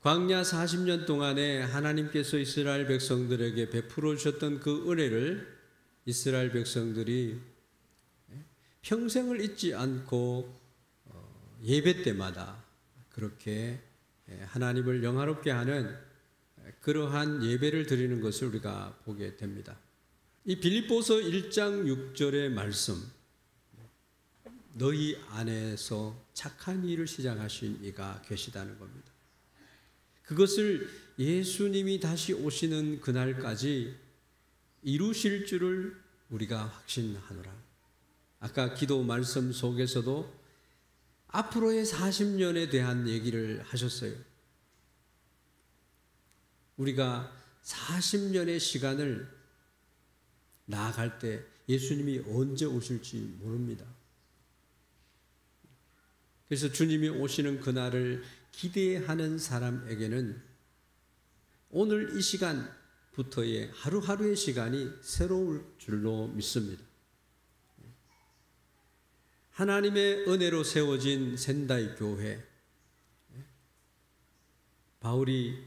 광야 40년 동안에 하나님께서 이스라엘 백성들에게 베풀어 주셨던 그 은혜를 이스라엘 백성들이 평생을 잊지 않고 예배 때마다 그렇게 하나님을 영화롭게 하는 그러한 예배를 드리는 것을 우리가 보게 됩니다. 이 빌립보서 1장 6절의 말씀, 너희 안에서 착한 일을 시작하신 이가 계시다는 겁니다. 그것을 예수님이 다시 오시는 그날까지 이루실 줄을 우리가 확신하노라. 아까 기도 말씀 속에서도 앞으로의 40년에 대한 얘기를 하셨어요. 우리가 40년의 시간을 나아갈 때 예수님이 언제 오실지 모릅니다. 그래서 주님이 오시는 그날을 기대하는 사람에게는 오늘 이 시간부터의 하루하루의 시간이 새로울 줄로 믿습니다. 하나님의 은혜로 세워진 센다이 교회, 바울이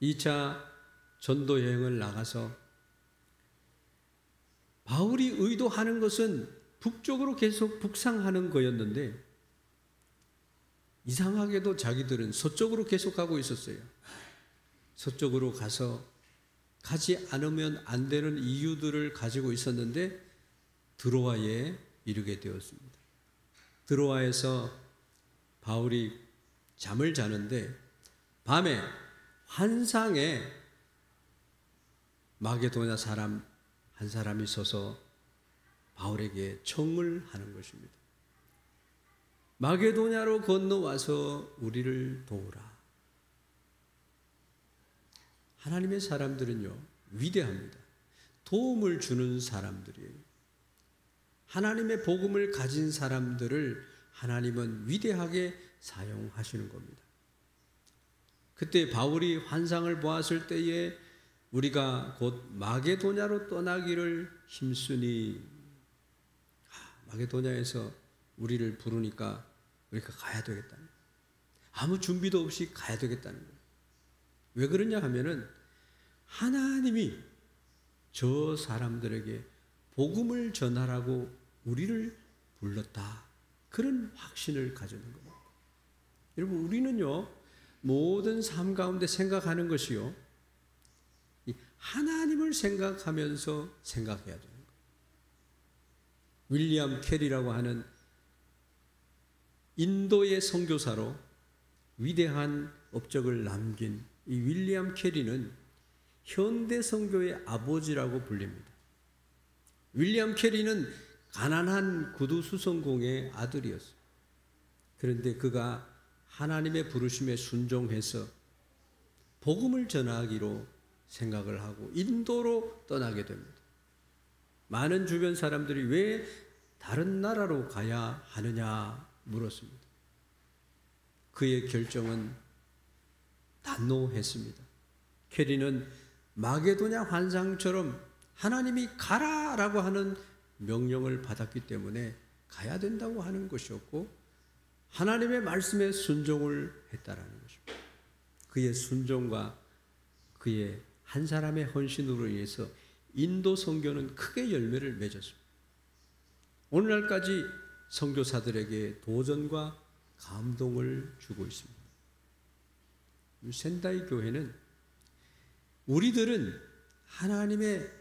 2차 전도 여행을 나가서 바울이 의도하는 것은 북쪽으로 계속 북상하는 거였는데 이상하게도 자기들은 서쪽으로 계속 가고 있었어요. 서쪽으로 가지 않으면 안 되는 이유들을 가지고 있었는데 드로아에 이르게 되었습니다. 드로아에서 바울이 잠을 자는데 밤에 환상에 마게도냐 사람 한 사람이 서서 바울에게 청을 하는 것입니다. 마게도냐로 건너와서 우리를 도우라. 하나님의 사람들은요, 위대합니다. 도움을 주는 사람들이에요. 하나님의 복음을 가진 사람들을 하나님은 위대하게 사용하시는 겁니다. 그때 바울이 환상을 보았을 때에 우리가 곧 마게도냐로 떠나기를 힘쓰니, 마게도냐에서 우리를 부르니까 우리가 가야 되겠다는, 아무 준비도 없이 가야 되겠다는 거예요. 왜 그러냐 하면은 하나님이 저 사람들에게 복음을 전하라고 우리를 불렀다. 그런 확신을 가지는 겁니다. 여러분, 우리는요, 모든 삶 가운데 생각하는 것이요, 하나님을 생각하면서 생각해야 되는 거예요. 윌리엄 캐리라고 하는 인도의 선교사로 위대한 업적을 남긴 이 윌리엄 캐리는 현대 선교의 아버지라고 불립니다. 윌리엄 캐리는 가난한 구두 수선공의 아들이었어요. 그런데 그가 하나님의 부르심에 순종해서 복음을 전하기로 생각을 하고 인도로 떠나게 됩니다. 많은 주변 사람들이 왜 다른 나라로 가야 하느냐 물었습니다. 그의 결정은 단호했습니다. 캐리는 마게도냐 환상처럼 하나님이 가라라고 하는 명령을 받았기 때문에 가야 된다고 하는 것이었고, 하나님의 말씀에 순종을 했다라는 것입니다. 그의 순종과 그의 한 사람의 헌신으로 인해서 인도 선교는 크게 열매를 맺었습니다. 오늘날까지 선교사들에게 도전과 감동을 주고 있습니다. 센다이 교회는, 우리들은 하나님의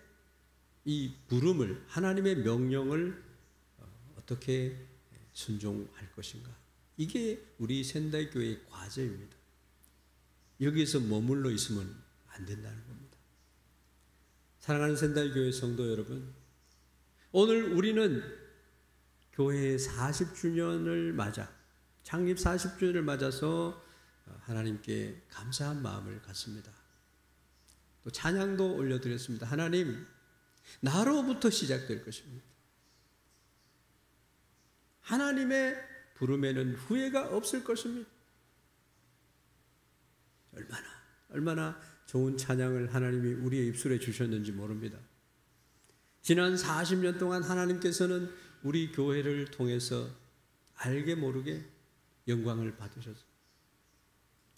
이 부름을, 하나님의 명령을 어떻게 순종할 것인가, 이게 우리 센다이 교회의 과제입니다. 여기에서 머물러 있으면 안 된다는 겁니다. 사랑하는 센다이 교회 성도 여러분, 오늘 우리는 교회의 40주년을 맞아, 창립 40주년을 맞아서 하나님께 감사한 마음을 갖습니다. 또 찬양도 올려드렸습니다. 하나님, 나로부터 시작될 것입니다. 하나님의 부름에는 후회가 없을 것입니다. 얼마나 좋은 찬양을 하나님이 우리의 입술에 주셨는지 모릅니다. 지난 40년 동안 하나님께서는 우리 교회를 통해서 알게 모르게 영광을 받으셨어요.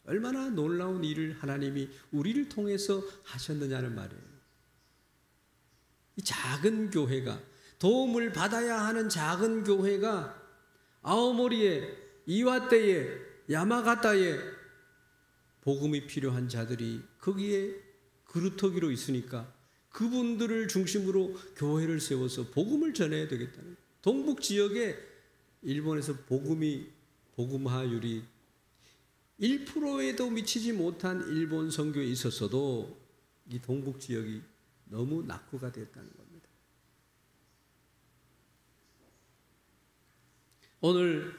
얼마나 놀라운 일을 하나님이 우리를 통해서 하셨느냐는 말이에요. 이 작은 교회가, 도움을 받아야 하는 작은 교회가 아오모리에, 이와떼에, 야마가타에 복음이 필요한 자들이 거기에 그루터기로 있으니까 그분들을 중심으로 교회를 세워서 복음을 전해야 되겠다는 거예요. 동북 지역에 일본에서 복음화율이 1%에도 미치지 못한 일본 선교에 있었어도 이 동북 지역이 너무 낙후가 됐다는 겁니다. 오늘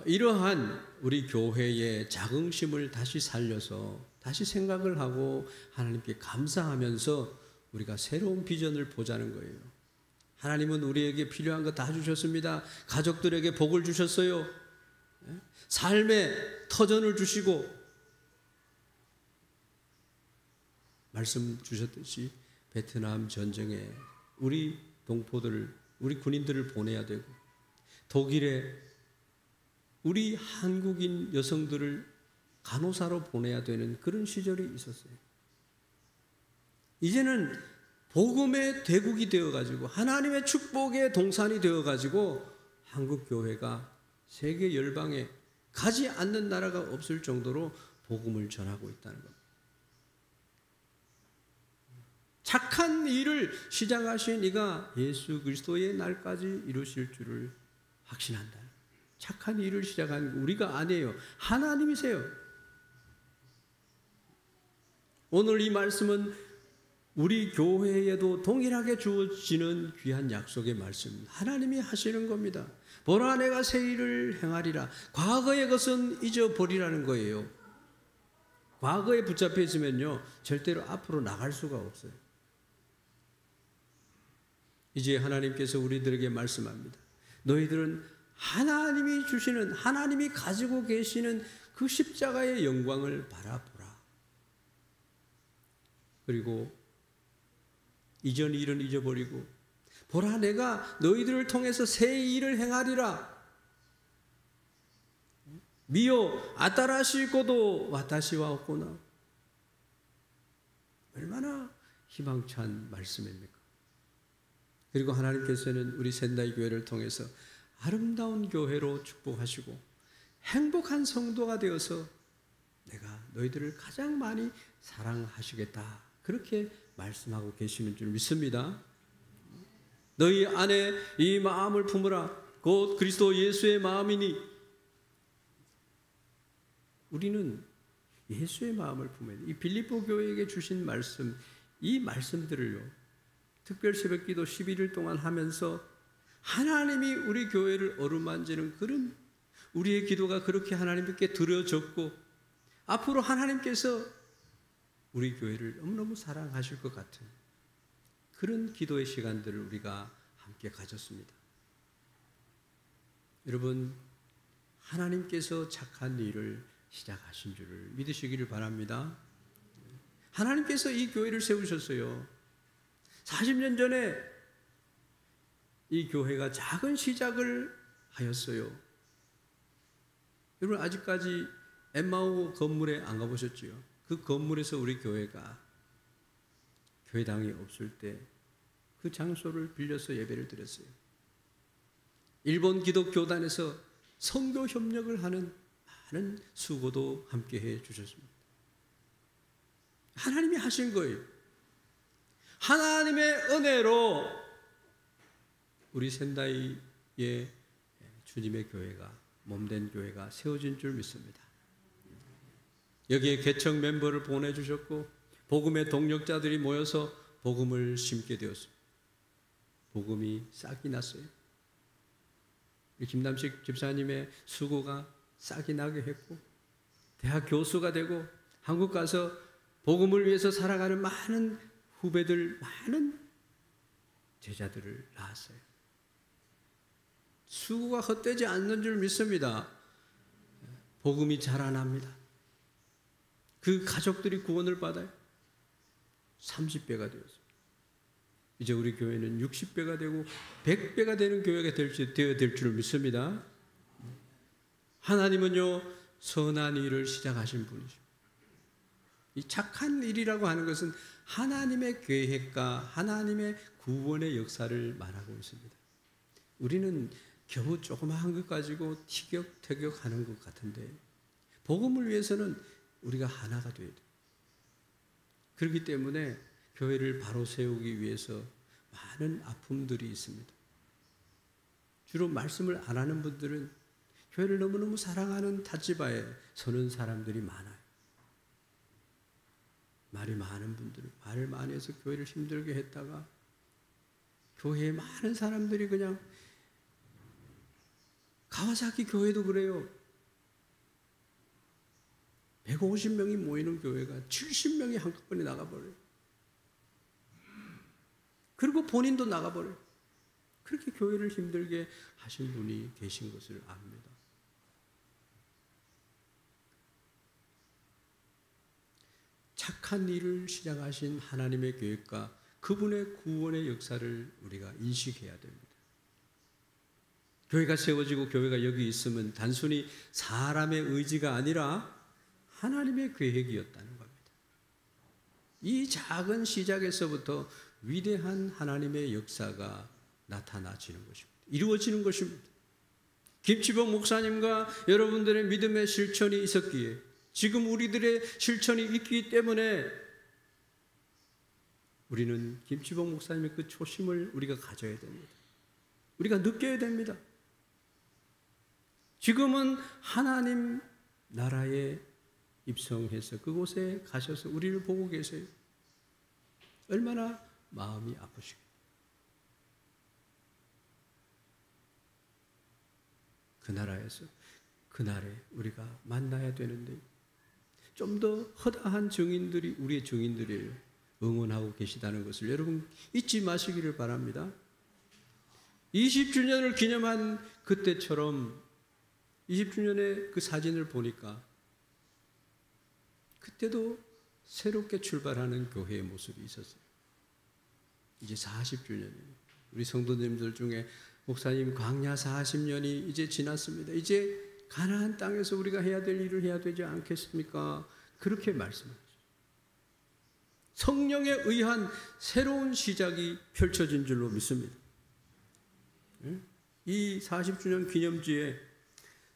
이러한 우리 교회의 자긍심을 다시 살려서 다시 생각을 하고 하나님께 감사하면서 우리가 새로운 비전을 보자는 거예요. 하나님은 우리에게 필요한 거 다 주셨습니다. 가족들에게 복을 주셨어요. 삶의 터전을 주시고 말씀 주셨듯이 베트남 전쟁에 우리 동포들을, 우리 군인들을 보내야 되고 독일에 우리 한국인 여성들을 간호사로 보내야 되는 그런 시절이 있었어요. 이제는 복음의 대국이 되어가지고 하나님의 축복의 동산이 되어가지고 한국 교회가 세계 열방에 가지 않는 나라가 없을 정도로 복음을 전하고 있다는 겁니다. 착한 일을 시작하신 이가 예수 그리스도의 날까지 이루실 줄을 확신한다. 착한 일을 시작한 우리가 아니에요. 하나님이세요. 오늘 이 말씀은 우리 교회에도 동일하게 주어지는 귀한 약속의 말씀, 하나님이 하시는 겁니다. 보라 내가 새 일을 행하리라. 과거의 것은 잊어버리라는 거예요. 과거에 붙잡혀 있으면요 절대로 앞으로 나갈 수가 없어요. 이제 하나님께서 우리들에게 말씀합니다. 너희들은 하나님이 주시는, 하나님이 가지고 계시는 그 십자가의 영광을 바라보라. 그리고 이전 일은 잊어버리고 보라 내가 너희들을 통해서 새 일을 행하리라. 미요 아따라시고도 와타시와 없구나. 얼마나 희망찬 말씀입니까? 그리고 하나님께서는 우리 샌다이 교회를 통해서 아름다운 교회로 축복하시고 행복한 성도가 되어서 내가 너희들을 가장 많이 사랑하시겠다, 그렇게 말씀하고 계시는 줄 믿습니다. 너희 안에 이 마음을 품으라. 곧 그리스도 예수의 마음이니. 우리는 예수의 마음을 품어야 돼. 이 빌립보 교회에게 주신 말씀, 이 말씀들을요 특별 새벽기도 11일 동안 하면서 하나님이 우리 교회를 어루만지는 그런 우리의 기도가 그렇게 하나님께 드려졌고 앞으로 하나님께서 우리 교회를 너무너무 사랑하실 것 같은 그런 기도의 시간들을 우리가 함께 가졌습니다. 여러분, 하나님께서 착한 일을 시작하신 줄을 믿으시기를 바랍니다. 하나님께서 이 교회를 세우셨어요. 40년 전에 이 교회가 작은 시작을 하였어요. 여러분 아직까지 엠마오 건물에 안 가보셨지요? 그 건물에서 우리 교회가 교회당이 없을 때 그 장소를 빌려서 예배를 드렸어요. 일본 기독교단에서 선교 협력을 하는 많은 수고도 함께 해 주셨습니다. 하나님이 하신 거예요. 하나님의 은혜로 우리 샌다이의 주님의 교회가, 몸된 교회가 세워진 줄 믿습니다. 여기에 개척 멤버를 보내주셨고 복음의 동력자들이 모여서 복음을 심게 되었습니다. 복음이 싹이 났어요. 김남식 집사님의 수고가 싹이 나게 했고 대학 교수가 되고 한국 가서 복음을 위해서 살아가는 많은 후배들, 많은 제자들을 낳았어요. 수고가 헛되지 않는 줄 믿습니다. 복음이 자라납니다. 그 가족들이 구원을 받아요. 30배가 되었습니다. 이제 우리 교회는 60배가 되고 100배가 되는 교회가 되어야 될 줄 믿습니다. 하나님은요 선한 일을 시작하신 분이죠. 이 착한 일이라고 하는 것은 하나님의 계획과 하나님의 구원의 역사를 말하고 있습니다. 우리는 겨우 조그마한 것 가지고 티격태격하는 것 같은데 복음을 위해서는 우리가 하나가 되어야 돼요. 그렇기 때문에 교회를 바로 세우기 위해서 많은 아픔들이 있습니다. 주로 말씀을 안 하는 분들은 교회를 너무너무 사랑하는 탓지바에 서는 사람들이 많아요. 말이 많은 분들은 말을 많이 해서 교회를 힘들게 했다가 교회에 많은 사람들이 그냥 가와사키 교회도 그래요. 150명이 모이는 교회가 70명이 한꺼번에 나가버려요. 그리고 본인도 나가버려요. 그렇게 교회를 힘들게 하신 분이 계신 것을 압니다. 착한 일을 시작하신 하나님의 계획과 그분의 구원의 역사를 우리가 인식해야 됩니다. 교회가 세워지고 교회가 여기 있으면 단순히 사람의 의지가 아니라 하나님의 계획이었다는 겁니다. 이 작은 시작에서부터 위대한 하나님의 역사가 나타나지는 것입니다. 이루어지는 것입니다. 김치봉 목사님과 여러분들의 믿음의 실천이 있었기에 지금 우리들의 실천이 있기 때문에 우리는 김치봉 목사님의 그 초심을 우리가 가져야 됩니다. 우리가 느껴야 됩니다. 지금은 하나님 나라에 입성해서 그곳에 가셔서 우리를 보고 계세요. 얼마나 마음이 아프시겠어요. 그 나라에서 그날에 우리가 만나야 되는데 좀 더 허다한 증인들이 우리의 증인들이에요. 응원하고 계시다는 것을 여러분 잊지 마시기를 바랍니다. 20주년을 기념한 그때처럼 20주년의 그 사진을 보니까 그때도 새롭게 출발하는 교회의 모습이 있었어요. 이제 40주년이에요. 우리 성도님들 중에 목사님 광야 40년이 이제 지났습니다. 이제 가나안 땅에서 우리가 해야 될 일을 해야 되지 않겠습니까? 그렇게 말씀하셨어요. 성령에 의한 새로운 시작이 펼쳐진 줄로 믿습니다. 이 40주년 기념지에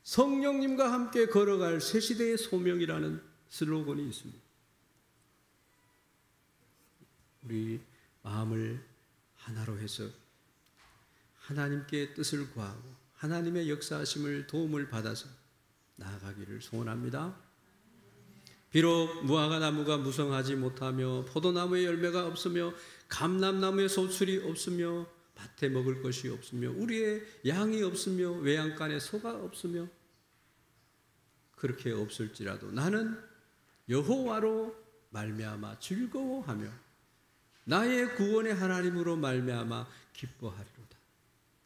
성령님과 함께 걸어갈 새 시대의 소명이라는 슬로건이 있습니다. 우리 마음을 하나로 해서 하나님께 뜻을 구하고 하나님의 역사하심을 도움을 받아서 나아가기를 소원합니다. 비록 무화과 나무가 무성하지 못하며 포도나무에 열매가 없으며 감람나무에 소출이 없으며 밭에 먹을 것이 없으며 우리의 양이 없으며 외양간에 소가 없으며 그렇게 없을지라도 나는 여호와로 말미암아 즐거워하며 나의 구원의 하나님으로 말미암아 기뻐하리로다.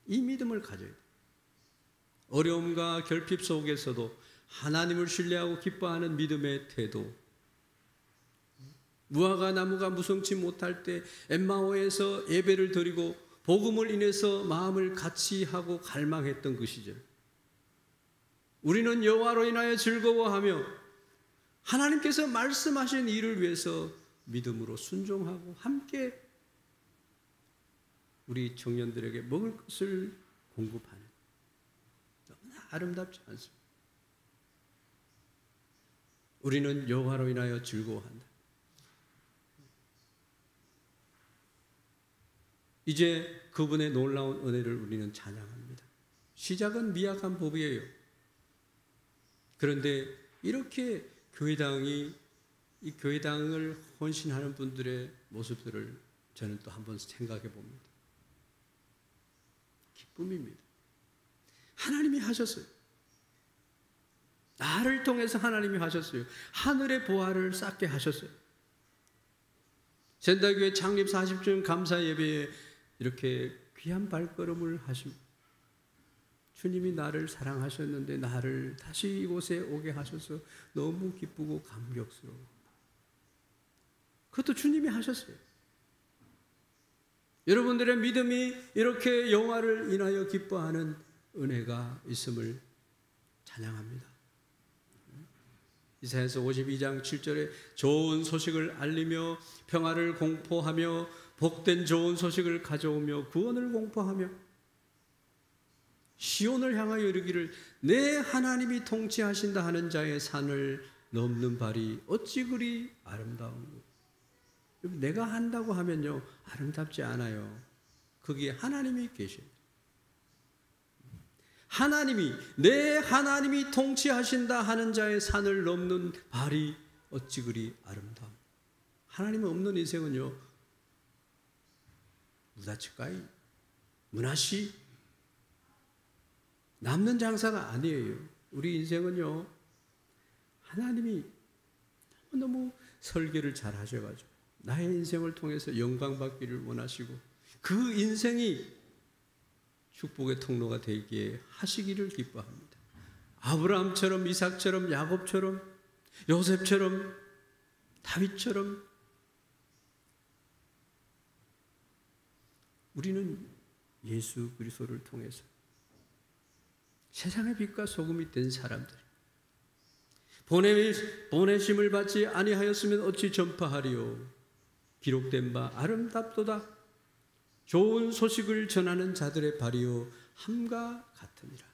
이 믿음을 가져야 돼. 어려움과 결핍 속에서도 하나님을 신뢰하고 기뻐하는 믿음의 태도. 무화과 나무가 무성치 못할 때 엠마오에서 예배를 드리고 복음을 인해서 마음을 같이 하고 갈망했던 그 시절. 우리는 여호와로 인하여 즐거워하며 하나님께서 말씀하신 일을 위해서 믿음으로 순종하고 함께 우리 청년들에게 먹을 것을 공급하는 너무나 아름답지 않습니까? 우리는 여호와로 인하여 즐거워한다. 이제 그분의 놀라운 은혜를 우리는 찬양합니다. 시작은 미약한 법이에요. 그런데 이렇게 이 교회당을 헌신하는 분들의 모습들을 저는 또 한번 생각해 봅니다. 기쁨입니다. 하나님이 하셨어요. 나를 통해서 하나님이 하셨어요. 하늘의 보화를 쌓게 하셨어요. 젠다교회 창립 40주년 감사 예배에 이렇게 귀한 발걸음을 하십니다. 주님이 나를 사랑하셨는데 나를 다시 이곳에 오게 하셔서 너무 기쁘고 감격스러워. 그것도 주님이 하셨어요. 여러분들의 믿음이 이렇게 여호와를 인하여 기뻐하는 은혜가 있음을 찬양합니다. 이사야서 52장 7절에 좋은 소식을 알리며 평화를 공포하며 복된 좋은 소식을 가져오며 구원을 공포하며 시온을 향하여 이르기를 내 하나님이 통치하신다 하는 자의 산을 넘는 발이 어찌 그리 아름다운고. 내가 한다고 하면요 아름답지 않아요. 거기에 하나님이 계십니다. 하나님이 내 하나님이 통치하신다 하는 자의 산을 넘는 발이 어찌 그리 아름다움. 하나님 없는 인생은요 무다치까이 문화시 남는 장사가 아니에요. 우리 인생은요 하나님이 너무 설계를 잘 하셔가지고 나의 인생을 통해서 영광 받기를 원하시고 그 인생이 축복의 통로가 되기에 하시기를 기뻐합니다. 아브라함처럼 이삭처럼 야곱처럼 요셉처럼 다윗처럼 우리는 예수 그리스도를 통해서 세상의 빛과 소금이 된 사람들, 보내심을 받지 아니하였으면 어찌 전파하리요. 기록된 바 아름답도다. 좋은 소식을 전하는 자들의 발이요 함과 같으니라.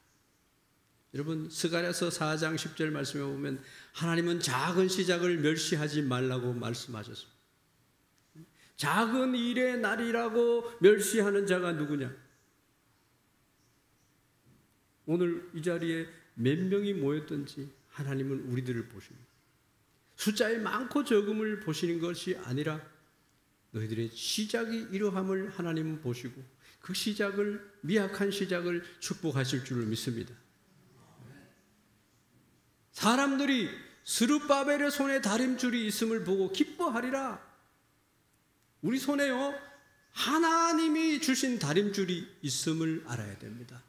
여러분 스가랴서 4장 10절 말씀에 보면 하나님은 작은 시작을 멸시하지 말라고 말씀하셨습니다. 작은 일의 날이라고 멸시하는 자가 누구냐? 오늘 이 자리에 몇 명이 모였든지 하나님은 우리들을 보십니다. 숫자의 많고 적음을 보시는 것이 아니라 너희들의 시작이 이러함을 하나님은 보시고 그 시작을 미약한 시작을 축복하실 줄을 믿습니다. 사람들이 스룹바벨의 손에 다림줄이 있음을 보고 기뻐하리라. 우리 손에요 하나님이 주신 다림줄이 있음을 알아야 됩니다.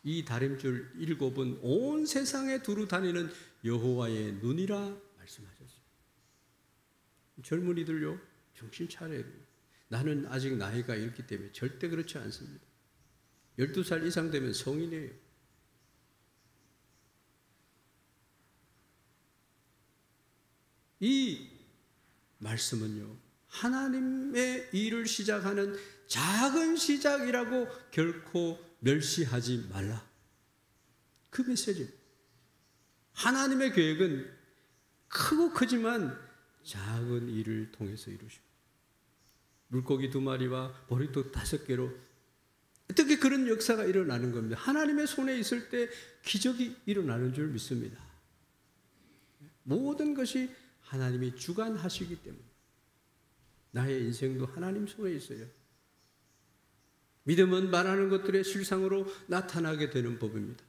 이 다림줄 7은 온 세상에 두루 다니는 여호와의 눈이라 말씀하셨어요. 젊은이들요 정신 차려야 돼요. 나는 아직 나이가 있기 때문에 절대 그렇지 않습니다. 12살 이상 되면 성인이에요. 이 말씀은요 하나님의 일을 시작하는 작은 시작이라고 결코 멸시하지 말라. 그 메시지입니다. 하나님의 계획은 크고 크지만 작은 일을 통해서 이루시고 물고기 2마리와 보리떡 5개로 어떻게 그런 역사가 일어나는 겁니다. 하나님의 손에 있을 때 기적이 일어나는 줄 믿습니다. 모든 것이 하나님이 주관하시기 때문에 나의 인생도 하나님 손에 있어요. 믿음은 말하는 것들의 실상으로 나타나게 되는 법입니다.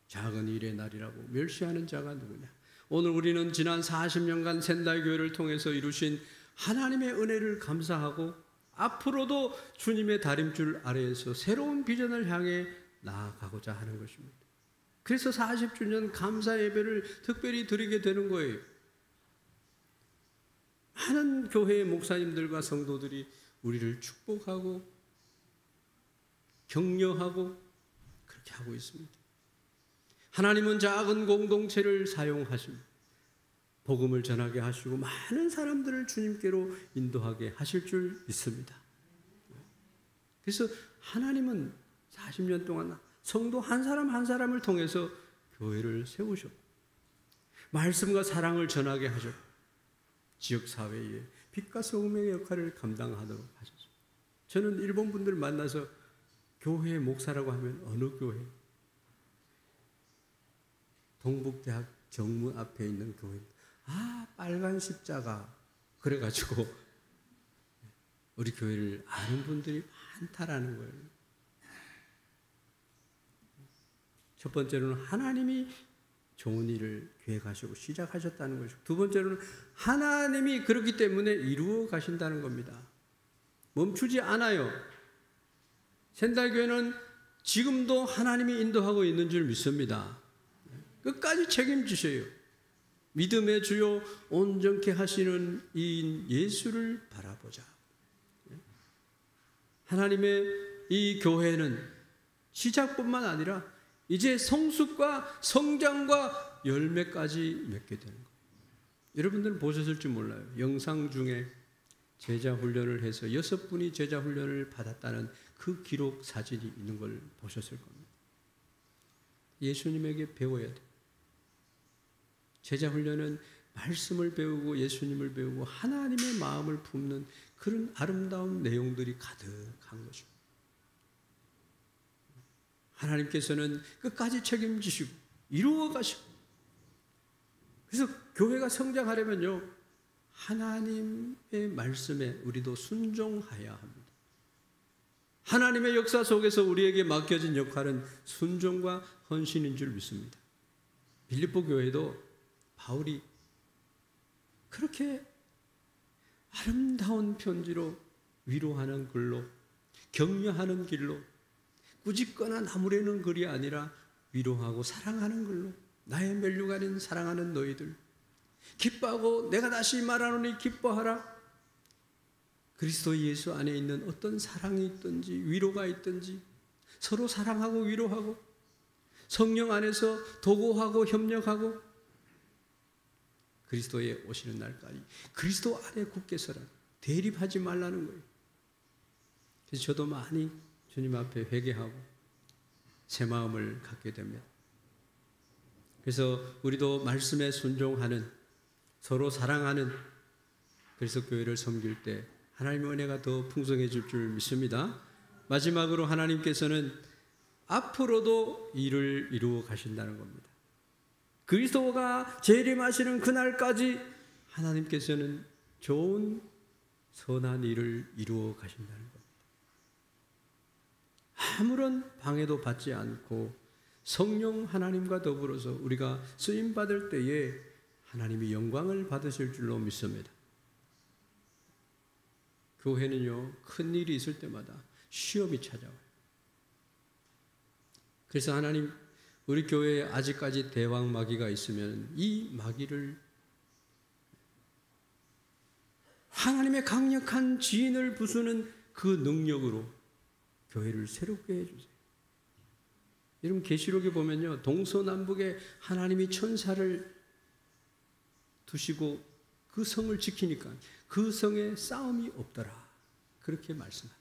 작은 일의 날이라고 멸시하는 자가 누구냐? 오늘 우리는 지난 40년간 샌달교회를 통해서 이루신 하나님의 은혜를 감사하고 앞으로도 주님의 다림줄 아래에서 새로운 비전을 향해 나아가고자 하는 것입니다. 그래서 40주년 감사 예배를 특별히 드리게 되는 거예요. 많은 교회의 목사님들과 성도들이 우리를 축복하고 격려하고 그렇게 하고 있습니다. 하나님은 작은 공동체를 사용하십니다. 복음을 전하게 하시고 많은 사람들을 주님께로 인도하게 하실 줄 믿습니다. 그래서 하나님은 40년 동안 성도 한 사람 한 사람을 통해서 교회를 세우셨고 말씀과 사랑을 전하게 하셨고 지역사회에 빛과 소금의 역할을 감당하도록 하셨습니다. 저는 일본 분들 만나서 교회 목사라고 하면 어느 교회? 동북대학 정문 앞에 있는 교회. 아, 빨간 십자가. 그래가지고 우리 교회를 아는 분들이 많다라는 거예요. 첫 번째로는 하나님이 좋은 일을 계획하시고 시작하셨다는 것이고 두 번째로는 하나님이 그렇기 때문에 이루어 가신다는 겁니다. 멈추지 않아요. 샌달교회는 지금도 하나님이 인도하고 있는 줄 믿습니다. 끝까지 책임지셔요. 믿음의 주요 온전케 하시는 이인 예수를 바라보자. 하나님의 이 교회는 시작뿐만 아니라 이제 성숙과 성장과 열매까지 맺게 되는 거예요. 여러분들은 보셨을지 몰라요. 영상 중에 제자 훈련을 해서 6분이 제자 훈련을 받았다는 그 기록 사진이 있는 걸 보셨을 겁니다. 예수님에게 배워야 돼요. 제자 훈련은 말씀을 배우고 예수님을 배우고 하나님의 마음을 품는 그런 아름다운 내용들이 가득한 것입니다. 하나님께서는 끝까지 책임지시고 이루어 가시고, 그래서 교회가 성장하려면요, 하나님의 말씀에 우리도 순종해야 합니다. 하나님의 역사 속에서 우리에게 맡겨진 역할은 순종과 헌신인 줄 믿습니다. 빌립보 교회도 바울이 그렇게 아름다운 편지로 위로하는 글로, 격려하는 길로, 꾸짖거나 나무라는 글이 아니라 위로하고 사랑하는 글로, 나의 멸류관인 사랑하는 너희들 기뻐하고 내가 다시 말하노니 기뻐하라. 그리스도 예수 안에 있는 어떤 사랑이 있든지 위로가 있든지 서로 사랑하고 위로하고 성령 안에서 도구하고 협력하고 그리스도에 오시는 날까지 그리스도 안에 굳게 서라. 대립하지 말라는 거예요. 그래서 저도 많이 주님 앞에 회개하고 새 마음을 갖게 됩니다. 그래서 우리도 말씀에 순종하는, 서로 사랑하는 그리스도 교회를 섬길 때 하나님의 은혜가 더 풍성해질 줄 믿습니다. 마지막으로 하나님께서는 앞으로도 일을 이루어 가신다는 겁니다. 그리스도가 재림하시는 그날까지 하나님께서는 좋은 선한 일을 이루어 가신다는 겁니다. 아무런 방해도 받지 않고 성령 하나님과 더불어서 우리가 쓰임받을 때에 하나님이 영광을 받으실 줄로 믿습니다. 교회는요, 큰 일이 있을 때마다 시험이 찾아와요. 그래서 하나님, 우리 교회에 아직까지 대왕 마귀가 있으면 이 마귀를 하나님의 강력한 지인을 부수는 그 능력으로 교회를 새롭게 해주세요. 여러분, 계시록에 보면요, 동서남북에 하나님이 천사를 두시고 그 성을 지키니까 그 성에 싸움이 없더라, 그렇게 말씀합니다.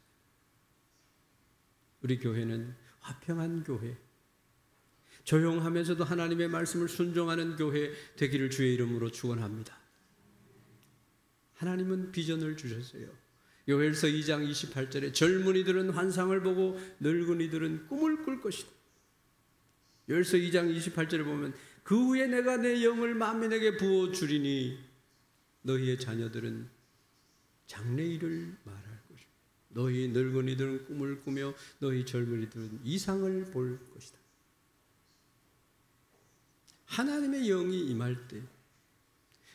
우리 교회는 화평한 교회, 조용하면서도 하나님의 말씀을 순종하는 교회 되기를 주의 이름으로 축원합니다. 하나님은 비전을 주셨어요. 요엘서 2장 28절에 젊은이들은 환상을 보고 늙은이들은 꿈을 꿀 것이다. 요엘서 2장 28절에 보면 그 후에 내가 내 영을 만민에게 부어주리니 너희의 자녀들은 장래일을 말할 것이다. 너희 늙은이들은 꿈을 꾸며 너희 젊은이들은 이상을 볼 것이다. 하나님의 영이 임할 때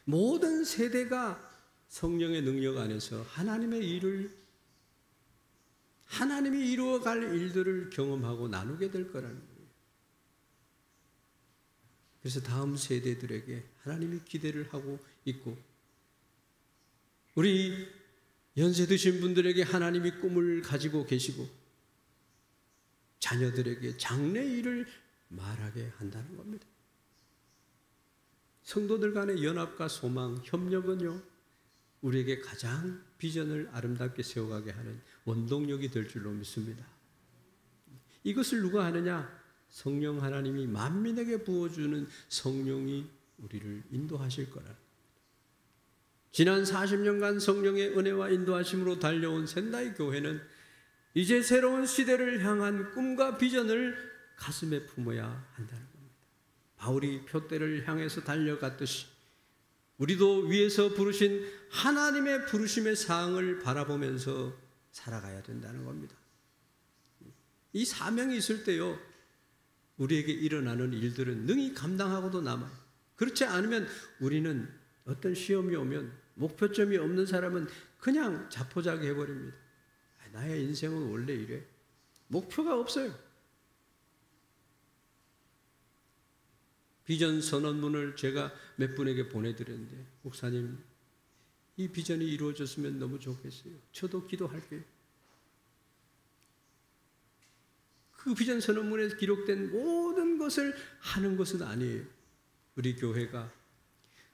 모든 세대가 성령의 능력 안에서 하나님의 일을, 하나님이 이루어갈 일들을 경험하고 나누게 될 거라는 거예요. 그래서 다음 세대들에게 하나님이 기대를 하고 있고, 우리 연세 드신 분들에게 하나님이 꿈을 가지고 계시고 자녀들에게 장래 일을 말하게 한다는 겁니다. 성도들 간의 연합과 소망, 협력은요, 우리에게 가장 비전을 아름답게 세워가게 하는 원동력이 될 줄로 믿습니다. 이것을 누가 하느냐? 성령 하나님이 만민에게 부어주는 성령이 우리를 인도하실 거라는 겁니다. 지난 40년간 성령의 은혜와 인도하심으로 달려온 샌다이 교회는 이제 새로운 시대를 향한 꿈과 비전을 가슴에 품어야 한다는 겁니다. 바울이 표대를 향해서 달려갔듯이 우리도 위에서 부르신 하나님의 부르심의 사항을 바라보면서 살아가야 된다는 겁니다. 이 사명이 있을 때요, 우리에게 일어나는 일들은 능히 감당하고도 남아요. 그렇지 않으면 우리는 어떤 시험이 오면 목표점이 없는 사람은 그냥 자포자기 해버립니다. 나의 인생은 원래 이래. 목표가 없어요. 비전 선언문을 제가 몇 분에게 보내드렸는데, 목사님, 이 비전이 이루어졌으면 너무 좋겠어요. 저도 기도할게요. 그 비전 선언문에 기록된 모든 것을 하는 것은 아니에요. 우리 교회가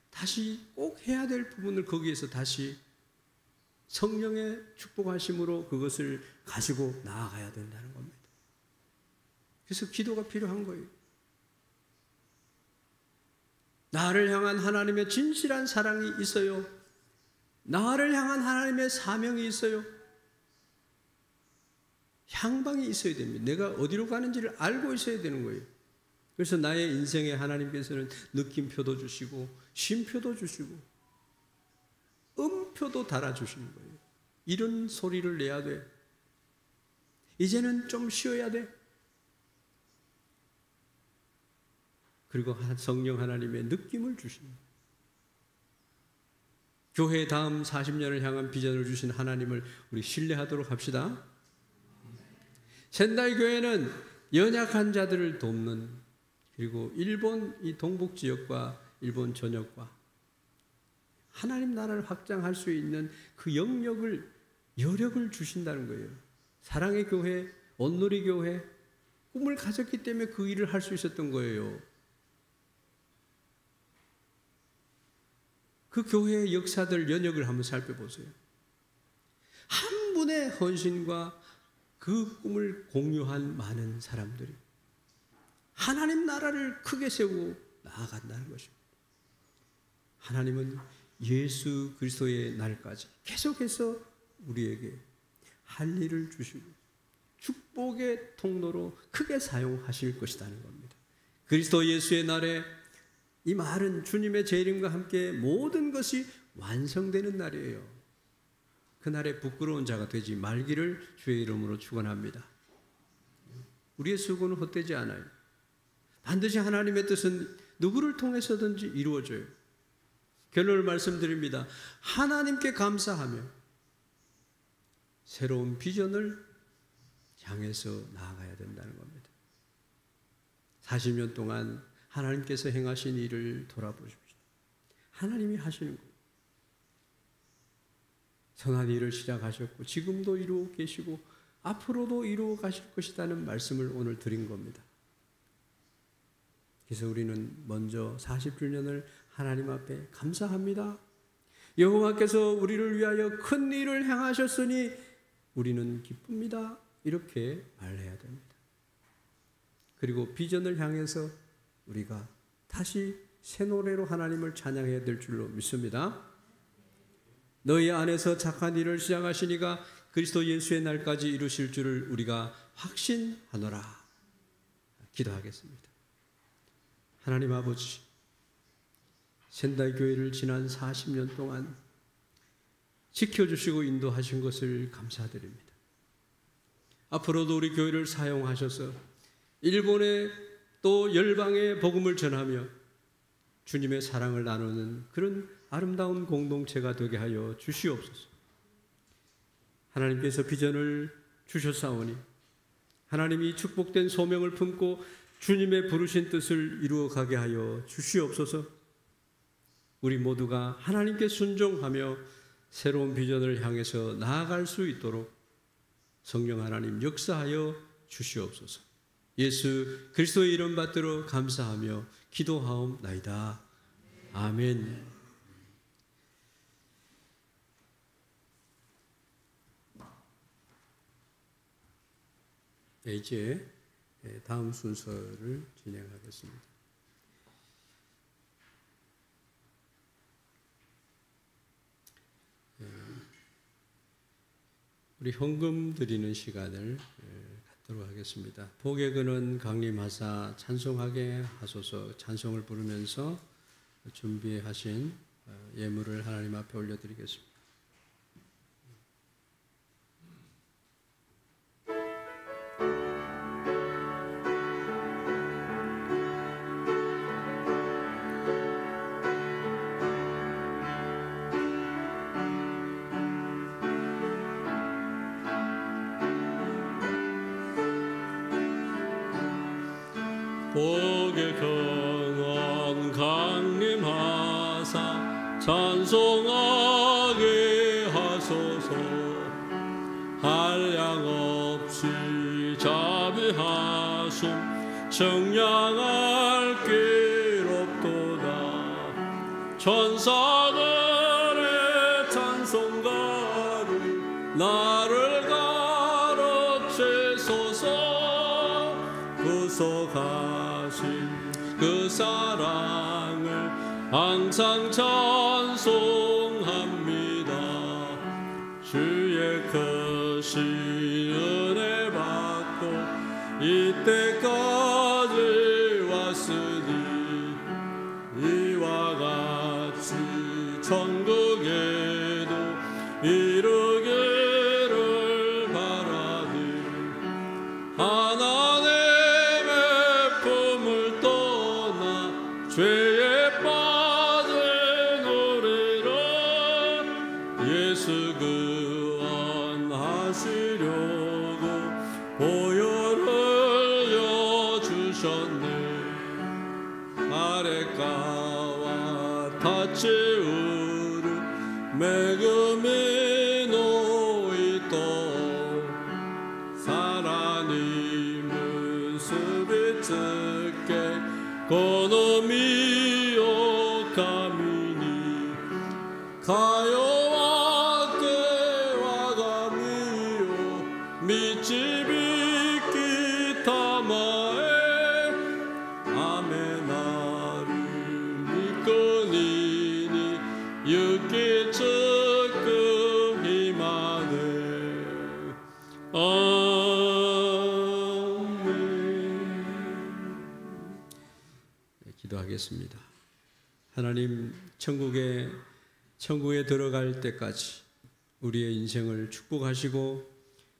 다시 꼭 해야 될 부분을 거기에서 다시 성령의 축복하심으로 그것을 가지고 나아가야 된다는 겁니다. 그래서 기도가 필요한 거예요. 나를 향한 하나님의 진실한 사랑이 있어요. 나를 향한 하나님의 사명이 있어요. 향방이 있어야 됩니다. 내가 어디로 가는지를 알고 있어야 되는 거예요. 그래서 나의 인생에 하나님께서는 느낌표도 주시고 쉼표도 주시고 음표도 달아주시는 거예요. 이런 소리를 내야 돼. 이제는 좀 쉬어야 돼. 그리고 성령 하나님의 느낌을 주시는 거예요. 교회 다음 40년을 향한 비전을 주신 하나님을 우리 신뢰하도록 합시다. 샌다이 교회는 연약한 자들을 돕는, 그리고 일본 이 동북 지역과 일본 전역과 하나님 나라를 확장할 수 있는 그 영역을, 여력을 주신다는 거예요. 사랑의 교회, 온누리 교회, 꿈을 가졌기 때문에 그 일을 할 수 있었던 거예요. 그 교회의 역사들, 연역을 한번 살펴보세요. 한 분의 헌신과 그 꿈을 공유한 많은 사람들이 하나님 나라를 크게 세우고 나아간다는 것입니다. 하나님은 예수 그리스도의 날까지 계속해서 우리에게 할 일을 주시고 축복의 통로로 크게 사용하실 것이라는 겁니다. 그리스도 예수의 날에 이 말은 주님의 재림과 함께 모든 것이 완성되는 날이에요. 그날에 부끄러운 자가 되지 말기를 주의 이름으로 축원합니다. 우리의 수고는 헛되지 않아요. 반드시 하나님의 뜻은 누구를 통해서든지 이루어져요. 결론을 말씀드립니다. 하나님께 감사하며 새로운 비전을 향해서 나아가야 된다는 겁니다. 40년 동안 하나님께서 행하신 일을 돌아보십시오. 하나님이 하시는 거예요. 선한 일을 시작하셨고 지금도 이루고 계시고 앞으로도 이루어 가실 것이라는 말씀을 오늘 드린 겁니다. 그래서 우리는 먼저 40주년을 하나님 앞에 감사합니다. 여호와께서 우리를 위하여 큰 일을 행하셨으니 우리는 기쁩니다. 이렇게 말해야 됩니다. 그리고 비전을 향해서 우리가 다시 새 노래로 하나님을 찬양해야 될 줄로 믿습니다. 너희 안에서 착한 일을 시작하시니가 그리스도 예수의 날까지 이루실 줄을 우리가 확신하노라. 기도하겠습니다. 하나님 아버지, 샌다이 교회를 지난 40년 동안 지켜주시고 인도하신 것을 감사드립니다. 앞으로도 우리 교회를 사용하셔서 일본의 또 열방의 복음을 전하며 주님의 사랑을 나누는 그런 아름다운 공동체가 되게 하여 주시옵소서. 하나님께서 비전을 주셨사오니 하나님이 축복된 소명을 품고 주님의 부르신 뜻을 이루어가게 하여 주시옵소서. 우리 모두가 하나님께 순종하며 새로운 비전을 향해서 나아갈 수 있도록 성령 하나님 역사하여 주시옵소서. 예수 그리스도의 이름 받들어 감사하며 기도하옵나이다. 아멘. 네, 이제 다음 순서를 진행하겠습니다. 우리 헌금 드리는 시간을 갖도록 하겠습니다. 복의 근원 강림하사 찬송하게 하소서. 찬송을 부르면서 준비하신 예물을 하나님 앞에 올려드리겠습니다. 복의 근원 강림하사 찬송하게 하소서. 한량 없이 자비하소서. 청량할 길 없도다. 천사들의 찬송가를 나를 가르치소서. 구속하신 그 사랑을 항상 찬송합니다. 주의 크신 은혜 받고 이때까지 왔으니 이와 같이 천국에도 이르기를 바라니 하나님의 품을 떠나 죄에 빠진 우리를 예수 구원하시려고 보혈을 흘려주셨네. 아랫가와 다치우르 매금이 놓이도 하나님은 수비츠께 고놈이요 가미니 가요와 깨와 가미요 미치비키 타마에 아멘 나를 믿거니니 육기 즉그 희망을 기도하겠습니다. 하나님, 천국에 들어갈 때까지 우리의 인생을 축복하시고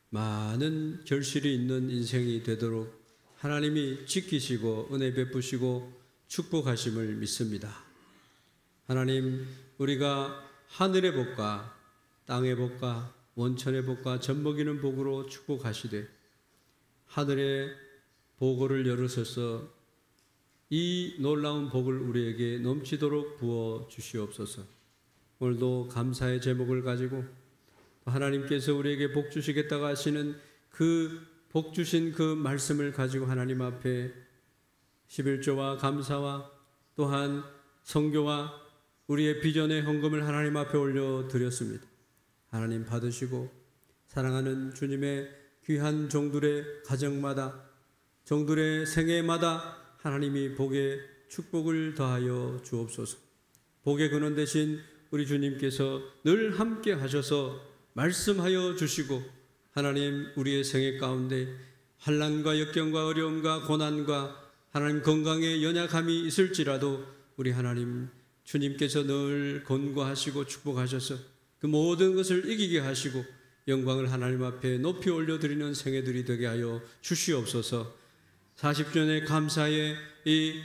많은 결실이 있는 인생이 되도록 하나님이 지키시고 은혜 베푸시고 축복하심을 믿습니다. 하나님, 우리가 하늘의 복과 땅의 복과 원천의 복과 젖먹이는 복으로 축복하시되 하늘의 보고를 열으셔서 이 놀라운 복을 우리에게 넘치도록 부어 주시옵소서. 오늘도 감사의 제목을 가지고 하나님께서 우리에게 복 주시겠다고 하시는 그 복 주신 그 말씀을 가지고 하나님 앞에 11조와 감사와 또한 성교와 우리의 비전의 헌금을 하나님 앞에 올려드렸습니다. 하나님 받으시고 사랑하는 주님의 귀한 종들의 가정마다 종들의 생애마다 하나님이 복의 축복을 더하여 주옵소서. 복의 근원 되신 우리 주님께서 늘 함께 하셔서 말씀하여 주시고 하나님 우리의 생애 가운데 환난과 역경과 어려움과 고난과 하나님 건강에 연약함이 있을지라도 우리 하나님 주님께서 늘 권고하시고 축복하셔서 그 모든 것을 이기게 하시고 영광을 하나님 앞에 높이 올려드리는 생애들이 되게 하여 주시옵소서. 40주년의 감사의 이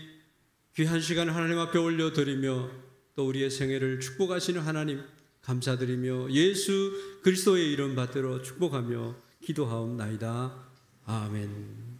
귀한 시간을 하나님 앞에 올려드리며 또 우리의 생애를 축복하시는 하나님 감사드리며 예수 그리스도의 이름 받들어 축복하며 기도하옵나이다. 아멘.